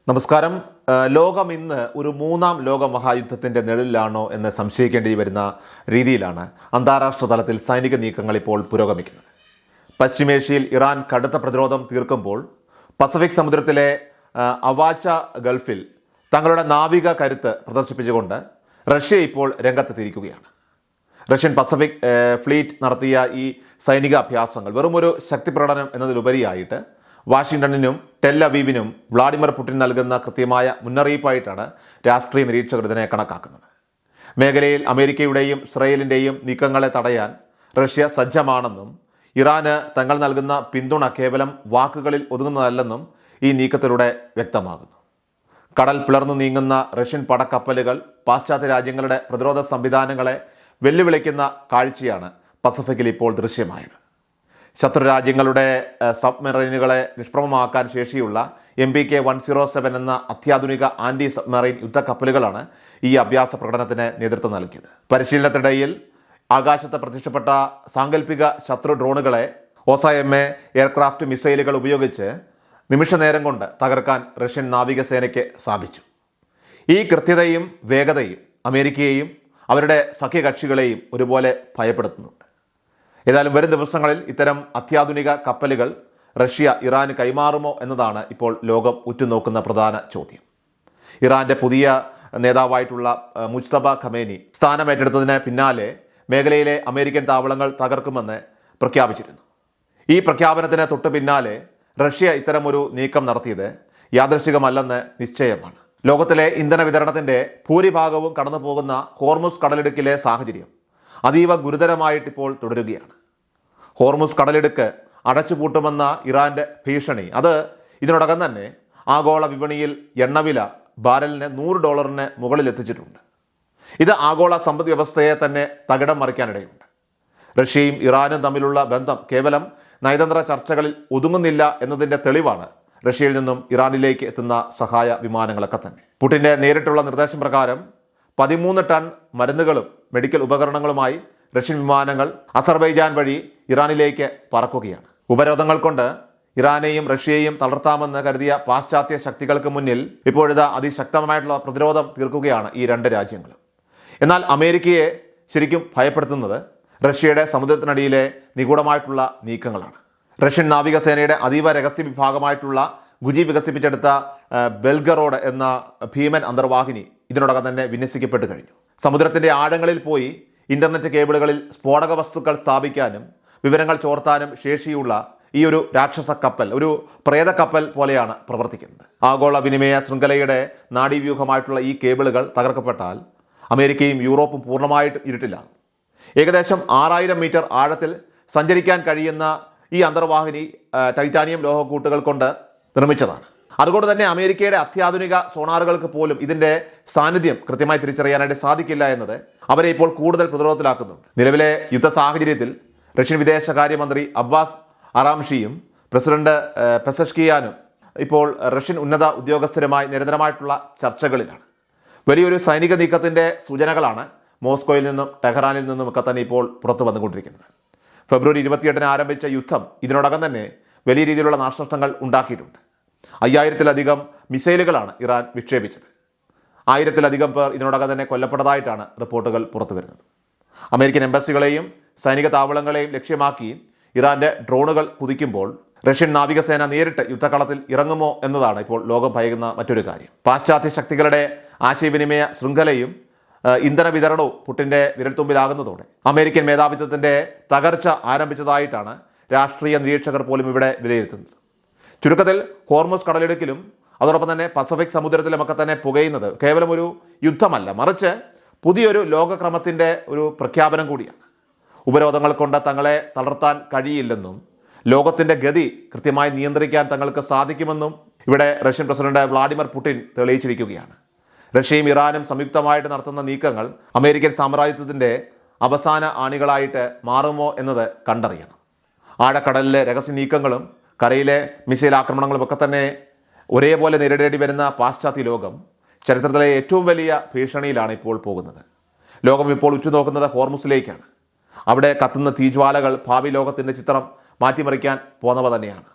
നമസ്കാരം. ലോകം ഇന്ന് ഒരു മൂന്നാം ലോക മഹായുദ്ധത്തിൻ്റെ നിഴലിലാണോ എന്ന് സംശയിക്കേണ്ടി വരുന്ന രീതിയിലാണ് അന്താരാഷ്ട്ര തലത്തിൽ സൈനിക നീക്കങ്ങൾ ഇപ്പോൾ പുരോഗമിക്കുന്നത്. പശ്ചിമേഷ്യയിൽ ഇറാൻ കടുത്ത പ്രതിരോധം തീർക്കുമ്പോൾ പസഫിക് സമുദ്രത്തിലെ അവാച്ച ഗൾഫിൽ തങ്ങളുടെ നാവിക കരുത്ത് പ്രദർശിപ്പിച്ചുകൊണ്ട് റഷ്യ ഇപ്പോൾ രംഗത്തെത്തിയിരിക്കുകയാണ്. റഷ്യൻ പസഫിക് ഫ്ലീറ്റ് നടത്തിയ ഈ സൈനിക അഭ്യാസങ്ങൾ വെറുമൊരു ശക്തി പ്രകടനം എന്നതിലുപരിയായിട്ട് വാഷിംഗ്ടണിനും ടെൽ അവീവിനും വ്ളാഡിമിർ പുടിൻ നൽകുന്ന കൃത്യമായ മുന്നറിയിപ്പായിട്ടാണ് രാഷ്ട്രീയ നിരീക്ഷകർ ഇതിനെ കണക്കാക്കുന്നത്. മേഖലയിൽ അമേരിക്കയുടെയും ഇസ്രയേലിൻ്റെയും നീക്കങ്ങളെ തടയാൻ റഷ്യ സജ്ജമാണെന്നും ഇറാന് തങ്ങൾ നൽകുന്ന പിന്തുണ കേവലം വാക്കുകളിൽ ഒതുങ്ങുന്നതല്ലെന്നും ഈ നീക്കത്തിലൂടെ വ്യക്തമാകുന്നു. കടൽ പിളർന്നു നീങ്ങുന്ന റഷ്യൻ പടക്കപ്പലുകൾ പാശ്ചാത്യ രാജ്യങ്ങളുടെ പ്രതിരോധ സംവിധാനങ്ങളെ വെല്ലുവിളിക്കുന്ന കാഴ്ചയാണ് പസഫിക്കിൽ ഇപ്പോൾ ദൃശ്യമായത്. ശത്രു രാജ്യങ്ങളുടെ സബ്മറൈനുകളെ നിഷ്പ്രഭമാക്കാൻ ശേഷിയുള്ള MBK-107 എന്ന അത്യാധുനിക ആൻറ്റി സബ്മറൈൻ യുദ്ധക്കപ്പലുകളാണ് ഈ അഭ്യാസ പ്രകടനത്തിന് നേതൃത്വം നൽകിയത്. പരിശീലനത്തിനിടയിൽ ആകാശത്ത് പ്രത്യക്ഷപ്പെട്ട സാങ്കല്പിക ശത്രു ഡ്രോണുകളെ OSAM എയർക്രാഫ്റ്റ് മിസൈലുകൾ ഉപയോഗിച്ച് നിമിഷനേരം കൊണ്ട് തകർക്കാൻ റഷ്യൻ നാവികസേനയ്ക്ക് സാധിച്ചു. ഈ കൃത്യതയും വേഗതയും അമേരിക്കയെയും അവരുടെ സഖ്യകക്ഷികളെയും ഒരുപോലെ ഭയപ്പെടുത്തുന്നുണ്ട്. ഏതായാലും വരും ദിവസങ്ങളിൽ ഇത്തരം അത്യാധുനിക കപ്പലുകൾ റഷ്യ ഇറാന് കൈമാറുമോ എന്നതാണ് ഇപ്പോൾ ലോകം ഉറ്റുനോക്കുന്ന പ്രധാന ചോദ്യം. ഇറാൻ്റെ പുതിയ നേതാവായിട്ടുള്ള മുജ്തബ ഖമേനി സ്ഥാനമേറ്റെടുത്തതിന് പിന്നാലെ മേഖലയിലെ അമേരിക്കൻ താവളങ്ങൾ തകർക്കുമെന്ന് പ്രഖ്യാപിച്ചിരുന്നു. ഈ പ്രഖ്യാപനത്തിന് തൊട്ടു പിന്നാലെ റഷ്യ ഇത്തരമൊരു നീക്കം നടത്തിയത് യാദൃശ്ചികമല്ലെന്ന് നിശ്ചയമാണ്. ലോകത്തിലെ ഇന്ധന വിതരണത്തിൻ്റെ ഭൂരിഭാഗവും കടന്നു പോകുന്ന ഹോർമുസ് കടലിടുക്കിലെ സാഹചര്യം അതീവ ഗുരുതരമായിട്ടിപ്പോൾ തുടരുകയാണ്. ഹോർമുസ് കടലിടുക്ക് അടച്ചുപൂട്ടുമെന്ന ഇറാൻ്റെ ഭീഷണി അത് ഇതിനോടകം തന്നെ ആഗോള വിപണിയിൽ എണ്ണവില ബാരലിന് $100 മുകളിലെത്തിച്ചിട്ടുണ്ട്. ഇത് ആഗോള സമ്പദ് വ്യവസ്ഥയെ തന്നെ തകിടം മറിക്കാനിടയുണ്ട്. റഷ്യയും ഇറാനും തമ്മിലുള്ള ബന്ധം കേവലം നയതന്ത്ര ചർച്ചകളിൽ ഒതുങ്ങുന്നില്ല എന്നതിൻ്റെ തെളിവാണ് റഷ്യയിൽ നിന്നും ഇറാനിലേക്ക് എത്തുന്ന സഹായ വിമാനങ്ങളൊക്കെ തന്നെ. പുടിൻ്റെ നേരിട്ടുള്ള നിർദ്ദേശം പ്രകാരം 13 ടൺ മരുന്നുകളും മെഡിക്കൽ ഉപകരണങ്ങളുമായി റഷ്യൻ വിമാനങ്ങൾ അസർബൈജാൻ വഴി ഇറാനിലേക്ക് പറക്കുകയാണ്. ഉപരോധങ്ങൾ കൊണ്ട് ഇറാനെയും റഷ്യയെയും തളർത്താമെന്ന് കരുതിയ പാശ്ചാത്യ ശക്തികൾക്ക് മുന്നിൽ ഇപ്പോഴിതാ അതിശക്തമായിട്ടുള്ള പ്രതിരോധം തീർക്കുകയാണ് ഈ രണ്ട് രാജ്യങ്ങളും. എന്നാൽ അമേരിക്കയെ ശരിക്കും ഭയപ്പെടുത്തുന്നത് റഷ്യയുടെ സമുദ്രത്തിനടിയിലെ നിഗൂഢമായിട്ടുള്ള നീക്കങ്ങളാണ്. റഷ്യൻ നാവികസേനയുടെ അതീവ രഹസ്യ വിഭാഗമായിട്ടുള്ള ഗുജി വികസിപ്പിച്ചെടുത്ത ബെൽഗറോഡ് എന്ന ഭീമൻ അന്തർവാഹിനി ഇതിനോടകം തന്നെ വിന്യസിക്കപ്പെട്ട് കഴിഞ്ഞു. സമുദ്രത്തിൻ്റെ ആഴങ്ങളിൽ പോയി ഇൻ്റർനെറ്റ് കേബിളുകളിൽ സ്ഫോടക വസ്തുക്കൾ സ്ഥാപിക്കാനും വിവരങ്ങൾ ചോർത്താനും ശേഷിയുള്ള ഈ ഒരു രാക്ഷസ കപ്പൽ ഒരു പ്രേത കപ്പൽ പോലെയാണ് പ്രവർത്തിക്കുന്നത്. ആഗോള വിനിമയ ശൃംഖലയുടെ നാഡീവ്യൂഹമായിട്ടുള്ള ഈ കേബിളുകൾ തകർക്കപ്പെട്ടാൽ അമേരിക്കയും യൂറോപ്പും പൂർണ്ണമായിട്ട് ഇരുട്ടിലാകും. ഏകദേശം 6000 മീറ്റർ ആഴത്തിൽ സഞ്ചരിക്കാൻ കഴിയുന്ന ഈ അന്തർവാഹിനി ടൈറ്റാനിയം ലോഹക്കൂട്ടുകൾ കൊണ്ട് നിർമ്മിച്ചതാണ്. അതുകൊണ്ട് തന്നെ അമേരിക്കയുടെ അത്യാധുനിക സോണാറുകൾക്ക് പോലും ഇതിൻ്റെ സാന്നിധ്യം കൃത്യമായി തിരിച്ചറിയാനായിട്ട് സാധിക്കില്ല എന്നത് അവരെ ഇപ്പോൾ കൂടുതൽ പ്രതിരോധത്തിലാക്കുന്നുണ്ട്. നിലവിലെ യുദ്ധ സാഹചര്യത്തിൽ റഷ്യൻ വിദേശകാര്യമന്ത്രി അബ്ബാസ് അറാംഷിയും പ്രസിഡന്റ് പെസഷ്കിയാനും ഇപ്പോൾ റഷ്യൻ ഉന്നത ഉദ്യോഗസ്ഥരുമായി നിരന്തരമായിട്ടുള്ള ചർച്ചകളിലാണ്. വലിയൊരു സൈനിക നീക്കത്തിൻ്റെ സൂചനകളാണ് മോസ്കോയിൽ നിന്നും ടെഹ്റാനിൽ നിന്നുമൊക്കെ തന്നെ ഇപ്പോൾ പുറത്തു വന്നുകൊണ്ടിരിക്കുന്നത്. ഫെബ്രുവരി 28 ആരംഭിച്ച യുദ്ധം ഇതിനോടകം തന്നെ വലിയ രീതിയിലുള്ള നാശനഷ്ടങ്ങൾ ഉണ്ടാക്കിയിട്ടുണ്ട്. 5000-ലധികം മിസൈലുകളാണ് ഇറാൻ വിക്ഷേപിച്ചത്. 1000-ലധികം പേർ ഇതിനോടകം തന്നെ കൊല്ലപ്പെട്ടതായിട്ടാണ് റിപ്പോർട്ടുകൾ പുറത്തു വരുന്നത്. അമേരിക്കൻ എംബസികളെയും സൈനിക താവളങ്ങളെയും ലക്ഷ്യമാക്കി ഇറാൻ്റെ ഡ്രോണുകൾ കുതിക്കുമ്പോൾ റഷ്യൻ നാവികസേന നേരിട്ട് യുദ്ധക്കളത്തിൽ ഇറങ്ങുമോ എന്നതാണ് ഇപ്പോൾ ലോകം ഭയക്കുന്ന മറ്റൊരു കാര്യം. പാശ്ചാത്യ ശക്തികളുടെ ആശയവിനിമയ ശൃംഖലയും ഇന്ധന വിതരണവും പുടിൻ്റെ വിരൽത്തുമ്പിലാകുന്നതോടെ അമേരിക്കൻ മേധാവിത്വത്തിൻ്റെ തകർച്ച ആരംഭിച്ചതായിട്ടാണ് രാഷ്ട്രീയ നിരീക്ഷകർ പോലും ഇവിടെ വിലയിരുത്തുന്നത്. ചുരുക്കത്തിൽ ഹോർമുസ് കടലിടുക്കിലും അതോടൊപ്പം തന്നെ പസഫിക് സമുദ്രത്തിലുമൊക്കെ തന്നെ പുകയുന്നത് കേവലം ഒരു യുദ്ധമല്ല, മറിച്ച് പുതിയൊരു ലോകക്രമത്തിൻ്റെ ഒരു പ്രഖ്യാപനം കൂടിയാണ്. ഉപരോധങ്ങൾ കൊണ്ട് തങ്ങളെ തളർത്താൻ കഴിയില്ലെന്നും ലോകത്തിൻ്റെ ഗതി കൃത്യമായി നിയന്ത്രിക്കാൻ തങ്ങൾക്ക് സാധിക്കുമെന്നും ഇവിടെ റഷ്യൻ പ്രസിഡന്റ് വ്ളാഡിമിർ പുടിൻ തെളിയിച്ചിരിക്കുകയാണ്. റഷ്യയും ഇറാനും സംയുക്തമായിട്ട് നടത്തുന്ന നീക്കങ്ങൾ അമേരിക്കൻ സാമ്രാജ്യത്വത്തിൻ്റെ അവസാന ആണികളായിട്ട് മാറുമോ എന്നത് കണ്ടറിയണം. ആഴക്കടലിലെ രഹസ്യ നീക്കങ്ങളും കരയിലെ മിസൈൽ ആക്രമണങ്ങളും ഒക്കെ തന്നെ ഒരേപോലെ നേരിടേണ്ടി വരുന്ന പാശ്ചാത്യ ലോകം ചരിത്രത്തിലെ ഏറ്റവും വലിയ ഭീഷണിയിലാണ് ഇപ്പോൾ പോകുന്നത്. ലോകം ഇപ്പോൾ ഉറ്റുനോക്കുന്നത് ഹോർമുസിലേക്കാണ്. അവിടെ കത്തുന്ന തീജ്വാലകൾ ഭാവി ലോകത്തിൻ്റെ ചിത്രം മാറ്റിമറിക്കാൻ പോന്നവ തന്നെയാണ്.